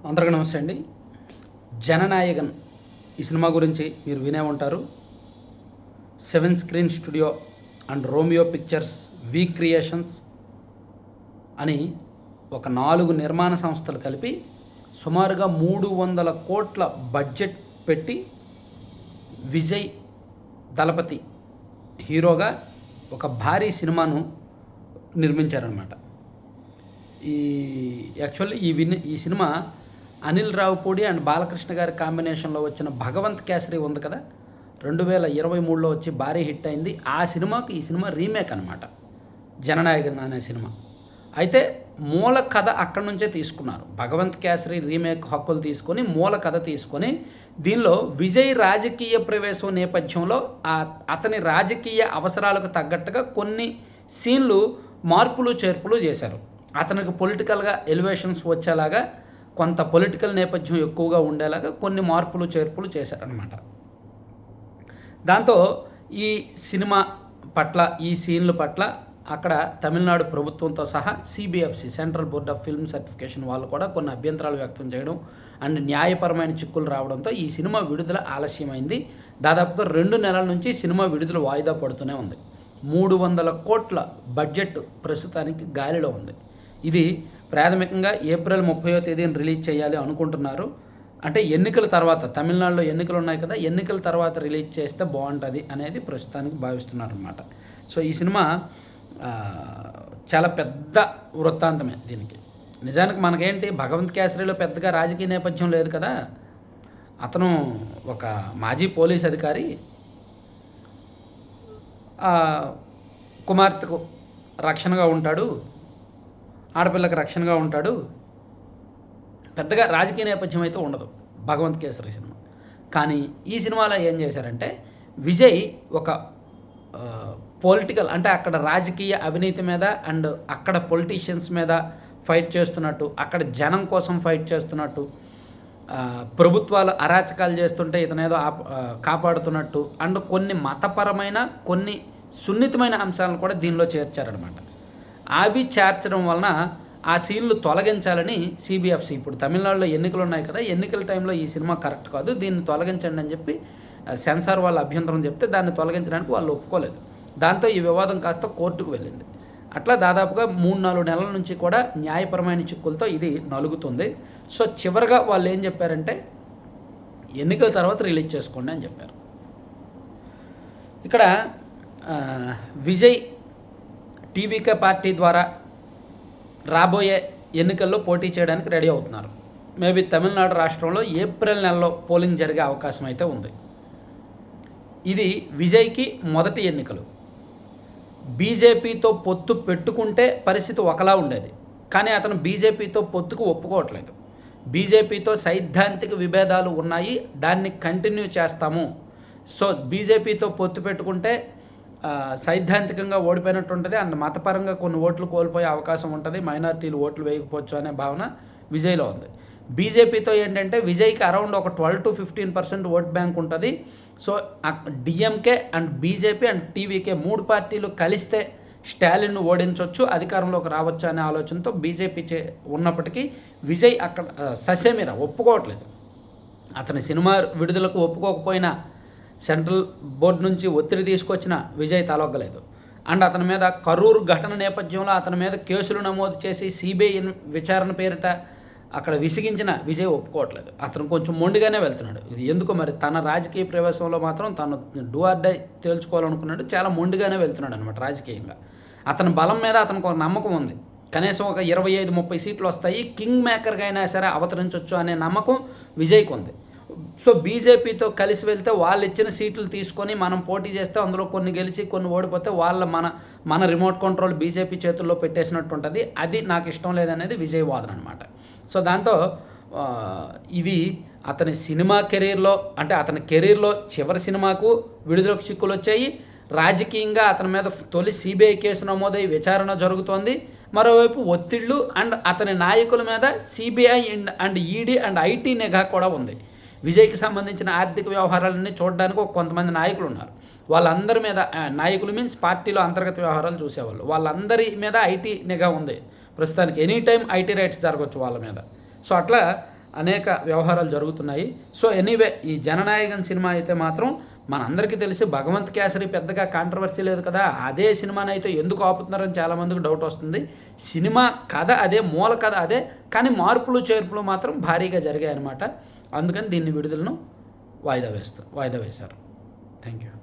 అందరికీ నమస్తే అండి. 'జననాయకన్' ఈ సినిమా గురించి మీరు వినే ఉంటారు. 7 screen studio and Romeo pictures, we creations అని ఒక 4 నిర్మాణ సంస్థలు కలిపి సుమారుగా 300 కోట్ల బడ్జెట్ పెట్టి విజయ్ దళపతి హీరోగా ఒక భారీ సినిమాను నిర్మించారనమాట. ఈ సినిమా అనిల్ రావిపూడి అండ్ బాలకృష్ణ గారి కాంబినేషన్లో వచ్చిన భగవంత్ కేసరి ఉంది కదా, 2023లో వచ్చి భారీ హిట్ అయింది. ఆ సినిమాకు ఈ సినిమా రీమేక్ అనమాట, 'జననాయకన్' అనే సినిమా. అయితే మూల కథ అక్కడి నుంచే తీసుకున్నారు. భగవంత్ కేసరి రీమేక్ హక్కులు తీసుకొని మూల కథ తీసుకొని దీనిలో విజయ్ రాజకీయ ప్రవేశం నేపథ్యంలో అతని రాజకీయ అవసరాలకు తగ్గట్టుగా కొన్ని సీన్లు మార్పులు చేర్పులు చేశారు. అతనికి పొలిటికల్గా ఎలివేషన్స్ వచ్చేలాగా, కొంత పొలిటికల్ నేపథ్యం ఎక్కువగా ఉండేలాగా కొన్ని మార్పులు చేర్పులు చేశారనమాట. దాంతో ఈ సినిమా పట్ల, ఈ సీన్ల పట్ల అక్కడ తమిళనాడు ప్రభుత్వంతో సహా CBFC, central board of film certification వాళ్ళు కూడా కొన్ని అభ్యంతరాలు వ్యక్తం చేయడం అండ్ న్యాయపరమైన చిక్కులు రావడంతో ఈ సినిమా విడుదల ఆలస్యమైంది. దాదాపుగా 2 నెలల నుంచి సినిమా విడుదల వాయిదా పడుతూనే ఉంది. 300 కోట్ల బడ్జెట్ ప్రస్తుతానికి గాలిలో ఉంది. ఇది ప్రాథమికంగా ఏప్రిల్ 30వ తేదీన రిలీజ్ చేయాలి అనుకుంటున్నారు. అంటే ఎన్నికల తర్వాత, తమిళనాడులో ఎన్నికలు ఉన్నాయి కదా, ఎన్నికల తర్వాత రిలీజ్ చేస్తే బాగుంటుంది అనేది ప్రస్తుతానికి భావిస్తున్నారు అనమాట. సో ఈ సినిమా చాలా పెద్ద వృత్తాంతమే దీనికి. నిజానికి మనకేంటి, భగవంత్ కేసరిలో పెద్దగా రాజకీయ నేపథ్యం లేదు కదా. అతను ఒక మాజీ పోలీస్ అధికారి, కుమార్తెకు రక్షణగా ఉంటాడు, ఆడపిల్లకి రక్షణగా ఉంటాడు. పెద్దగా రాజకీయ నేపథ్యం అయితే ఉండదు భగవంత్ కేసరి సినిమా. కానీ ఈ సినిమాలో ఏం చేశారంటే, విజయ్ ఒక పొలిటికల్, అంటే అక్కడ రాజకీయ అవినీతి మీద అండ్ అక్కడ పొలిటీషియన్స్ మీద ఫైట్ చేస్తున్నట్టు, అక్కడ జనం కోసం ఫైట్ చేస్తున్నట్టు, ప్రభుత్వాలు అరాచకాలు చేస్తుంటే ఇతనేదో కాపాడుతున్నట్టు అండ్ కొన్ని మతపరమైన, కొన్ని సున్నితమైన అంశాలను కూడా దీనిలో చేర్చారనమాట. అవి చేర్చడం వలన ఆ సీన్లు తొలగించాలని సిబిఎఫ్సి, ఇప్పుడు తమిళనాడులో ఎన్నికలు ఉన్నాయి కదా, ఎన్నికల టైంలో ఈ సినిమా కరెక్ట్ కాదు, దీన్ని తొలగించండి అని చెప్పి సెన్సార్ వాళ్ళ అభ్యంతరం చెప్తే దాన్ని తొలగించడానికి వాళ్ళు ఒప్పుకోలేదు. దాంతో ఈ వివాదం కాస్త కోర్టుకు వెళ్ళింది. అట్లా దాదాపుగా 3-4 నెలల నుంచి కూడా న్యాయపరమైన చిక్కులతో ఇది నలుగుతుంది. సో చివరిగా వాళ్ళు ఏం చెప్పారంటే, ఎన్నికల తర్వాత రిలీజ్ చేసుకోండి అని చెప్పారు. ఇక్కడ విజయ్ టీవీకే పార్టీ ద్వారా రాబోయే ఎన్నికల్లో పోటీ చేయడానికి రెడీ అవుతున్నారు. మేబీ తమిళనాడు రాష్ట్రంలో ఏప్రిల్ నెలలో పోలింగ్ జరిగే అవకాశం అయితే ఉంది. ఇది విజయ్కి మొదటి ఎన్నికలు. బీజేపీతో పొత్తు పెట్టుకుంటే పరిస్థితి ఒకలా ఉండేది, కానీ అతను బీజేపీతో పొత్తుకు ఒప్పుకోవట్లేదు. బీజేపీతో సైద్ధాంతిక విభేదాలు ఉన్నాయి, దాన్ని కంటిన్యూ చేస్తాము. సో బీజేపీతో పొత్తు పెట్టుకుంటే సైద్ధాంతికంగా ఓడిపోయినట్టు ఉంటుంది అండ్ మతపరంగా కొన్ని ఓట్లు కోల్పోయే అవకాశం ఉంటుంది, మైనారిటీలు ఓట్లు వేయకపోవచ్చు అనే భావన విజయ్లో ఉంది. బీజేపీతో ఏంటంటే విజయ్కి అరౌండ్ ఒక 12-15% ఓట్ బ్యాంక్ ఉంటుంది. So DMK and BJP and TVK 3 పార్టీలు కలిస్తే స్టాలిన్ను ఓడించవచ్చు, అధికారంలోకి రావచ్చు అనే ఆలోచనతో బీజేపీ ఉన్నప్పటికీ విజయ్ అక్కడ ససేమిరా ఒప్పుకోవట్లేదు. అతని సినిమా విడుదలకు ఒప్పుకోకపోయినా సెంట్రల్ బోర్డు నుంచి ఒత్తిడి తీసుకొచ్చిన విజయ్ తలొగ్గలేదు. అండ్ అతని మీద కరూరు ఘటన నేపథ్యంలో అతని మీద కేసులు నమోదు చేసి సిబిఐ విచారణ పేరిట అక్కడ విసిగించిన విజయ్ ఒప్పుకోవట్లేదు. అతను కొంచెం మొండిగానే వెళ్తున్నాడు. ఇది ఎందుకో మరి, తన రాజకీయ ప్రవేశంలో మాత్రం తను డూ ఆర్ డై తేల్చుకోవాలనుకున్నాడు, చాలా మొండిగానే వెళ్తున్నాడు అనమాట రాజకీయంగా. అతని బలం మీద అతనికి ఒక నమ్మకం ఉంది, కనీసం ఒక 25-30 సీట్లు వస్తాయి, కింగ్ మేకర్గా అయినా సరే అవతరించవచ్చు అనే నమ్మకం విజయ్కి ఉంది. సో బీజేపీతో కలిసి వెళ్తే వాళ్ళు ఇచ్చిన సీట్లు తీసుకొని మనం పోటీ చేస్తే అందులో కొన్ని గెలిచి కొన్ని ఓడిపోతే మన రిమోట్ కంట్రోల్ బీజేపీ చేతుల్లో పెట్టేసినట్టు ఉంటుంది. అది నాకు ఇష్టం లేదనేది విజయ్ వాదన అనమాట. సో దాంతో ఇది అతని సినిమా కెరీర్లో, అంటే అతని కెరీర్లో చివరి సినిమాకు విడుదలకు చిక్కులు వచ్చాయి. రాజకీయంగా అతని మీద తొలి సిబిఐ కేసు నమోదై విచారణ జరుగుతోంది. మరోవైపు ఒత్తిళ్లు అండ్ అతని నాయకుల మీద CBI and ED and IT నిఘా కూడా ఉంది. విజయ్కి సంబంధించిన ఆర్థిక వ్యవహారాలన్నీ చూడడానికి కొంతమంది నాయకులు ఉన్నారు. వాళ్ళందరి మీద, నాయకులు మీన్స్ పార్టీలో అంతర్గత వ్యవహారాలు చూసేవాళ్ళు, వాళ్ళందరి మీద ఐటీ నిఘా ఉంది ప్రస్తుతానికి. ఎనీ టైం ఐటీ రైట్స్ జరగవచ్చు వాళ్ళ మీద. సో అట్లా అనేక వ్యవహారాలు జరుగుతున్నాయి. సో ఎనీవే ఈ జననాయకన్ సినిమా అయితే మాత్రం మనందరికీ తెలిసి భగవంత్ కేసరి పెద్దగా కాంట్రవర్సీ లేదు కదా, అదే సినిమాని అయితే ఎందుకు ఆపుతున్నారని చాలామందికి డౌట్ వస్తుంది. సినిమా కథ అదే, మూల కథ అదే, కానీ మార్పులు చేర్పులు మాత్రం భారీగా జరిగాయి అన్నమాట. అందుకని దీన్ని విడుదలను వాయిదా వేశారు. Thank you.